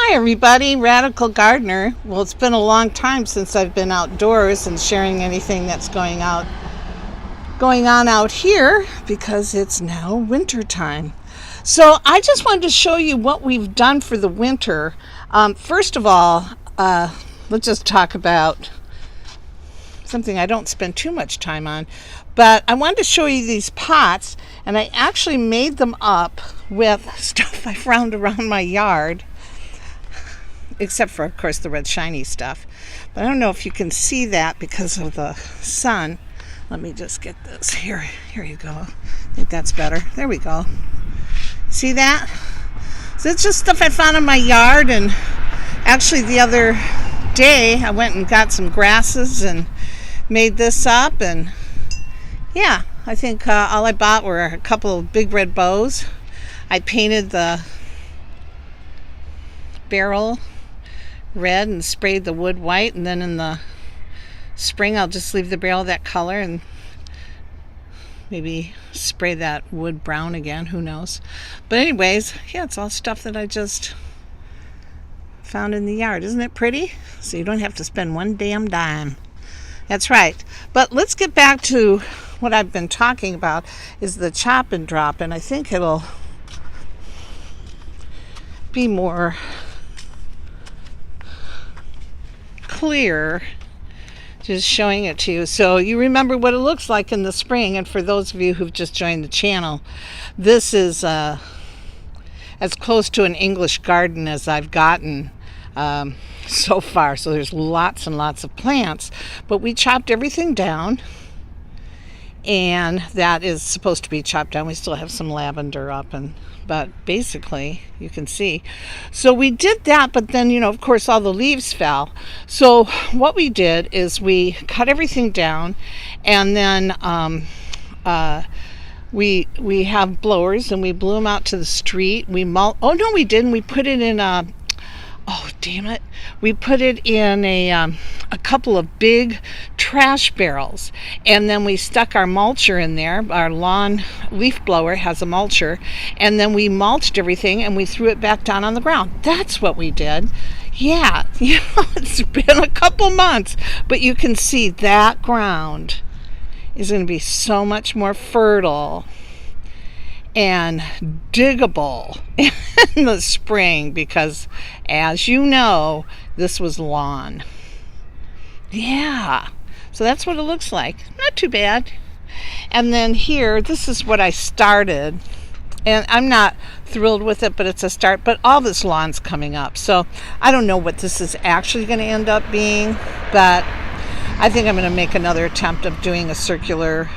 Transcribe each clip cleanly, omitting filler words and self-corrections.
Hi everybody, Radical Gardener. Well, it's been a long time since I've been outdoors and sharing anything that's going on out here because it's now winter time. So I just wanted to show you what we've done for the winter. First of all, let's just talk about something I don't spend too much time on, but I wanted to show you these pots, and I actually made them up with stuff I found around my yard, except for, of course, the red shiny stuff. But I don't know if you can see that because of the sun. Let me just get this here. Here you go. I think that's better. There we go. See that? So it's just stuff I found in my yard, and actually the other day I went and got some grasses and made this up, and yeah, I think all I bought were a couple of big red bows. I painted the barrel red and sprayed the wood white, and then in the spring I'll just leave the barrel that color and maybe spray that wood brown again, who knows. But anyways, yeah, it's all stuff that I just found in the yard. Isn't it pretty? So you don't have to spend one damn dime. That's right. But let's get back to what I've been talking about, is the chop and drop, and I think it'll be more clear just showing it to you so you remember what it looks like in the spring. And for those of you who've just joined the channel, this is as close to an English garden as I've gotten so far. So there's lots and lots of plants, but we chopped everything down, and that is supposed to be chopped down. We still have some lavender up, but basically you can see. So we did that, but then, of course, all the leaves fell. So what we did is we cut everything down, and then we have blowers, and we blew them out to the street. We didn't. We put it in we put it in a couple of big trash barrels, and then we stuck our mulcher in there. Our lawn leaf blower has a mulcher, and then we mulched everything and we threw it back down on the ground. That's what we did. Yeah, it's been a couple months, but you can see that ground is going to be so much more fertile and diggable in the spring because, as you know, this was lawn. Yeah, so that's what it looks like. Not too bad. And then here, this is what I started, and I'm not thrilled with it, but it's a start. But all this lawn's coming up, so I don't know what this is actually going to end up being, but I think I'm going to make another attempt of doing a circular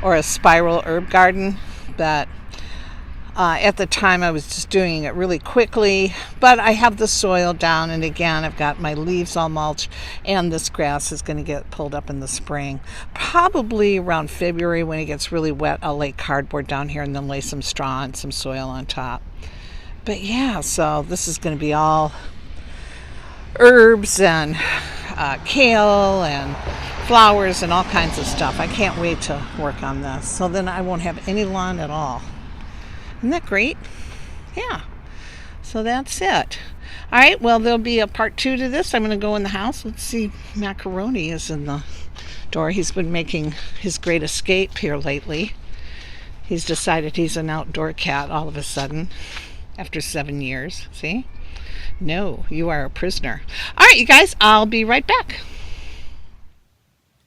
or a spiral herb garden. But at the time I was just doing it really quickly, but I have the soil down, and again I've got my leaves all mulched, and this grass is going to get pulled up in the spring. Probably around February when it gets really wet, I'll lay cardboard down here and then lay some straw and some soil on top. But yeah, so this is going to be all herbs and kale and flowers and all kinds of stuff. I can't wait to work on this. So then I won't have any lawn at all. Isn't that great? Yeah. So that's it. All right. Well, there'll be a part 2 to this. I'm going to go in the house. Let's see. Macaroni is in the door. He's been making his great escape here lately. He's decided he's an outdoor cat all of a sudden after 7 years. See? No, you are a prisoner. All right, you guys. I'll be right back.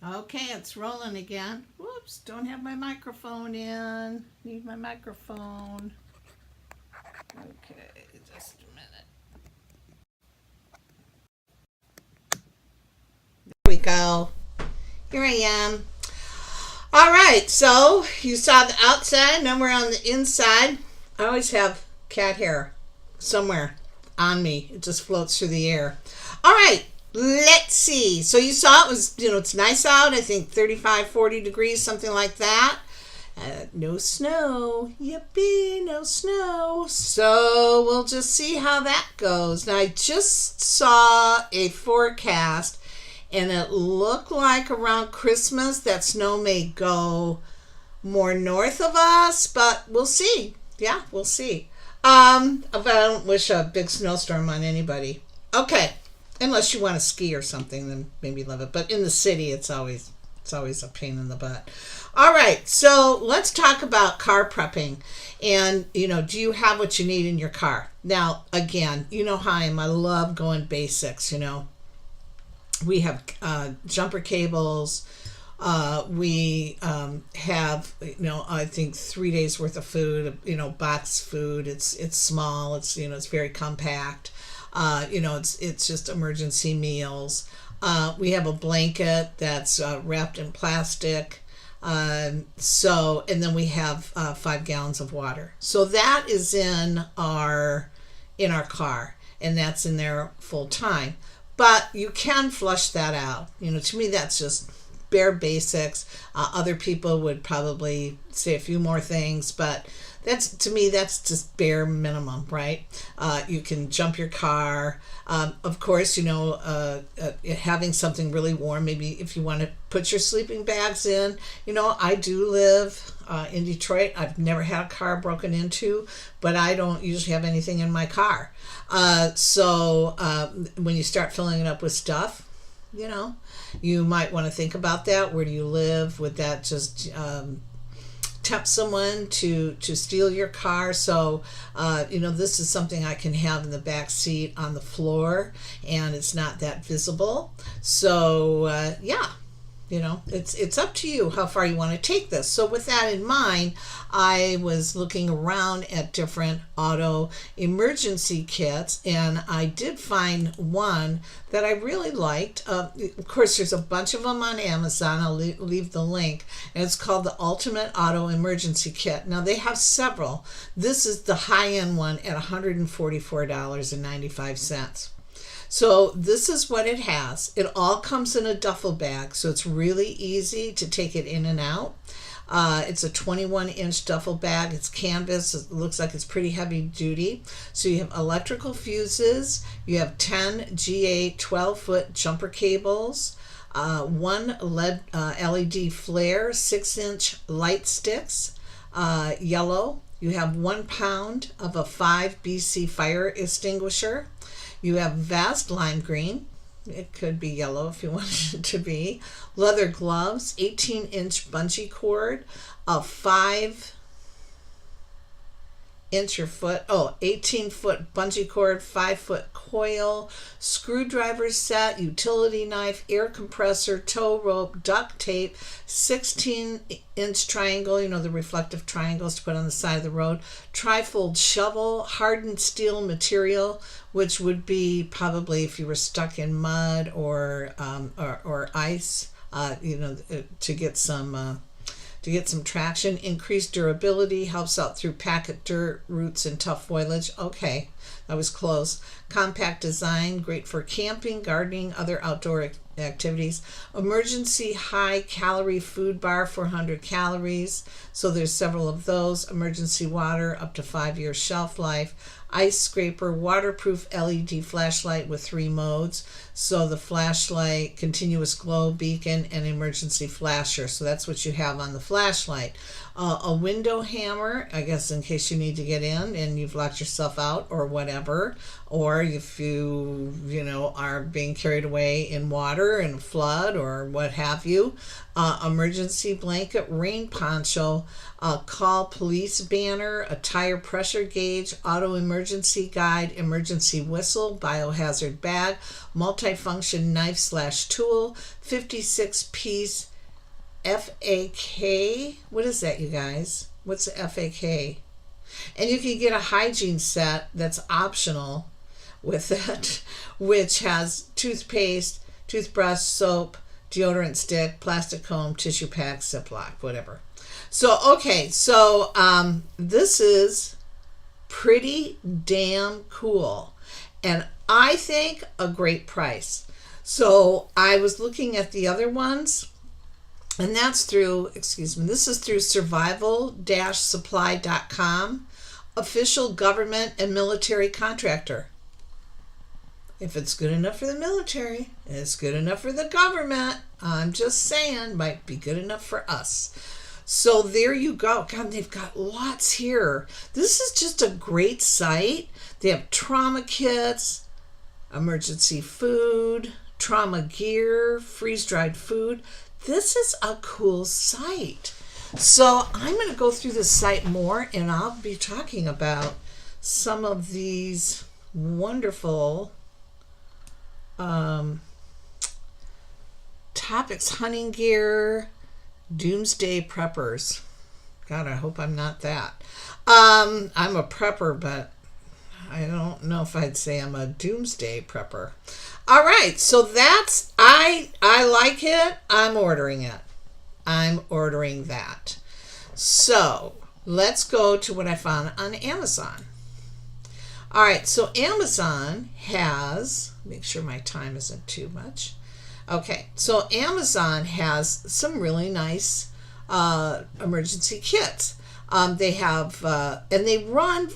Okay, it's rolling again. Whoops, don't have my microphone in. Need my microphone. Okay, just a minute. There we go. Here I am. All right, so you saw the outside, now we're on the inside. I always have cat hair somewhere on me. It just floats through the air. All right. Let's see. So you saw it was, it's nice out. I think 35, 40 degrees, something like that. No snow. Yippee, no snow. So we'll just see how that goes. Now, I just saw a forecast, and it looked like around Christmas that snow may go more north of us, but we'll see. Yeah, we'll see. But I don't wish a big snowstorm on anybody. Okay, unless you want to ski or something, then maybe love it. But in the city, it's always a pain in the butt. All right, so let's talk about car prepping. And do you have what you need in your car? Now, again, you know how I am. I love going basics. We have jumper cables. We have, I think 3 days worth of food, box food. It's small. It's very compact. It's just emergency meals. We have a blanket that's wrapped in plastic. And then we have 5 gallons of water. So that is in our car, and that's in there full time. But you can flush that out. To me, that's just bare basics. Other people would probably say a few more things, but to me, that's just bare minimum, right? You can jump your car. Of course, having something really warm, maybe if you want to put your sleeping bags in. I do live in Detroit. I've never had a car broken into, but I don't usually have anything in my car. So when you start filling it up with stuff, you might want to think about that. Where do you live? Would that just tempt someone to steal your car? So this is something I can have in the back seat on the floor, and it's not that visible. So it's up to you how far you want to take this. So with that in mind, I was looking around at different auto emergency kits, and I did find one that I really liked. Of course, there's a bunch of them on Amazon. I'll leave the link, and it's called the Ultimate Auto Emergency Kit. Now, they have several. This is the high-end one at $144.95. So this is what it has. It all comes in a duffel bag, so it's really easy to take it in and out. It's a 21-inch duffel bag. It's canvas. It looks like it's pretty heavy duty. So you have electrical fuses. You have 10 GA 12-foot jumper cables, 1 LED flare, 6-inch light sticks, yellow. You have 1 pound of a 5 BC fire extinguisher. You have vast lime green. It could be yellow if you want it to be. Leather gloves, 18-inch bungee cord, a 18-foot bungee cord, 5-foot coil, screwdriver set, utility knife, air compressor, tow rope, duct tape, 16-inch triangle, the reflective triangles to put on the side of the road, trifold shovel, hardened steel material, which would be probably if you were stuck in mud or ice, to get some traction. Increased durability, helps out through packet dirt, roots, and tough foliage. Okay, that was close. Compact design, great for camping, gardening, other outdoor activities. Emergency high calorie food bar, 400 calories. So there's several of those. Emergency water, up to 5 years shelf life. Ice scraper, waterproof LED flashlight with 3 modes. So the flashlight, continuous glow, beacon, and emergency flasher. So that's what you have on the flashlight. A window hammer, I guess in case you need to get in and you've locked yourself out or whatever. Or if you are being carried away in water and flood or what have you. Emergency blanket, rain poncho, call police banner, a tire pressure gauge, auto emergency guide, emergency whistle, biohazard bag, multifunction knife/tool, 56-piece FAK. What is that, you guys? What's the FAK? And you can get a hygiene set that's optional with it, which has toothpaste, toothbrush, soap, deodorant stick, plastic comb, tissue pack, Ziploc, whatever. So, okay, so this is pretty damn cool. And I think a great price. So I was looking at the other ones, and that's through, this is through survival-supply.com, official government and military contractor. If it's good enough for the military, it's good enough for the government. I'm just saying, might be good enough for us. So there you go. God, they've got lots here. This is just a great site. They have trauma kits, emergency food, trauma gear, freeze-dried food. This is a cool site. So I'm going to go through this site more, and I'll be talking about some of these wonderful topics. Hunting gear, doomsday preppers. God, I hope I'm not that. I'm a prepper, but I don't know if I'd say I'm a doomsday prepper. All right, so that's, I like it. I'm ordering it. I'm ordering that. So let's go to what I found on Amazon. All right, so Amazon has, make sure my time isn't too much. Okay, so Amazon has some really nice emergency kits. They have, and they run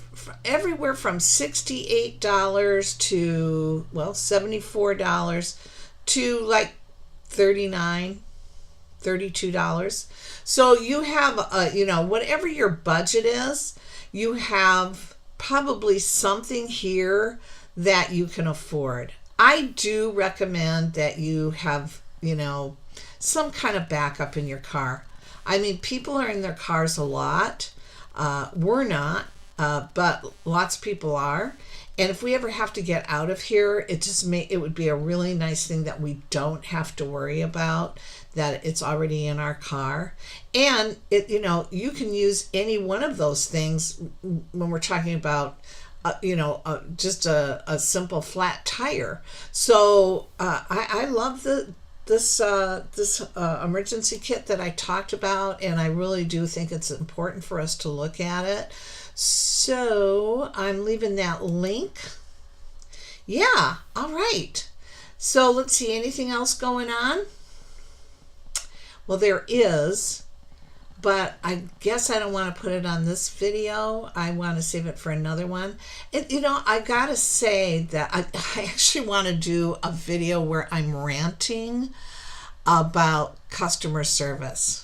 everywhere from $68 to, well, $74 to like $39, $32. So you have, whatever your budget is, you have probably something here that you can afford. I do recommend that you have, some kind of backup in your car. I mean, people are in their cars a lot. We're not, but lots of people are. And if we ever have to get out of here, it would be a really nice thing that we don't have to worry about, that it's already in our car. And you can use any one of those things when we're talking about just a simple flat tire. So I love this emergency kit that I talked about, and I really do think it's important for us to look at it. So I'm leaving that link. Yeah, all right. So let's see, anything else going on? Well, there is, but I guess I don't want to put it on this video. I want to save it for another one. I gotta say that I actually want to do a video where I'm ranting about customer service.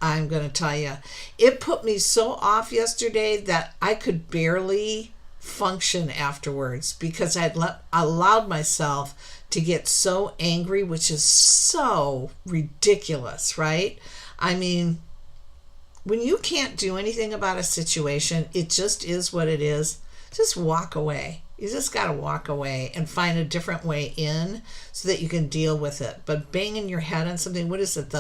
I'm going to tell you, it put me so off yesterday that I could barely function afterwards because I'd allowed myself to get so angry, which is so ridiculous, right? I mean, when you can't do anything about a situation, it just is what it is. Just walk away. You just got to walk away and find a different way in so that you can deal with it. But banging your head on something, what is it?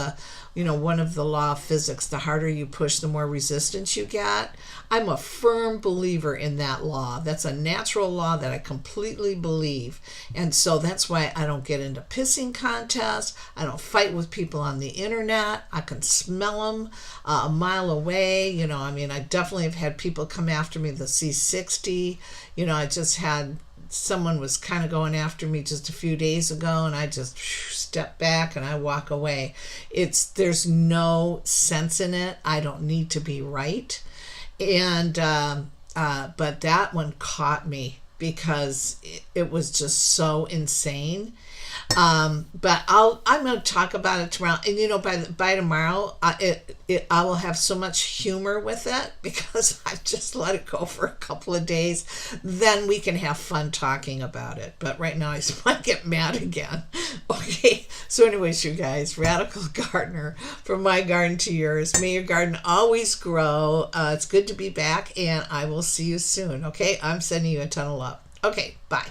One of the law of physics, the harder you push, the more resistance you get. I'm a firm believer in that law. That's a natural law that I completely believe. And so that's why I don't get into pissing contests. I don't fight with people on the internet. I can smell them a mile away. I definitely have had people come after me, the C60. I just had someone was kind of going after me just a few days ago, and I just step back and I walk away. There's no sense in it. I don't need to be right. And but that one caught me because it was just so insane. But I'm going to talk about it tomorrow, and by tomorrow, I will have so much humor with it because I've just let it go for a couple of days. Then we can have fun talking about it. But right now, I just might get mad again. Okay. So, anyways, you guys, Radical Gardener, from my garden to yours. May your garden always grow. It's good to be back, and I will see you soon. Okay. I'm sending you a ton of love. Okay. Bye.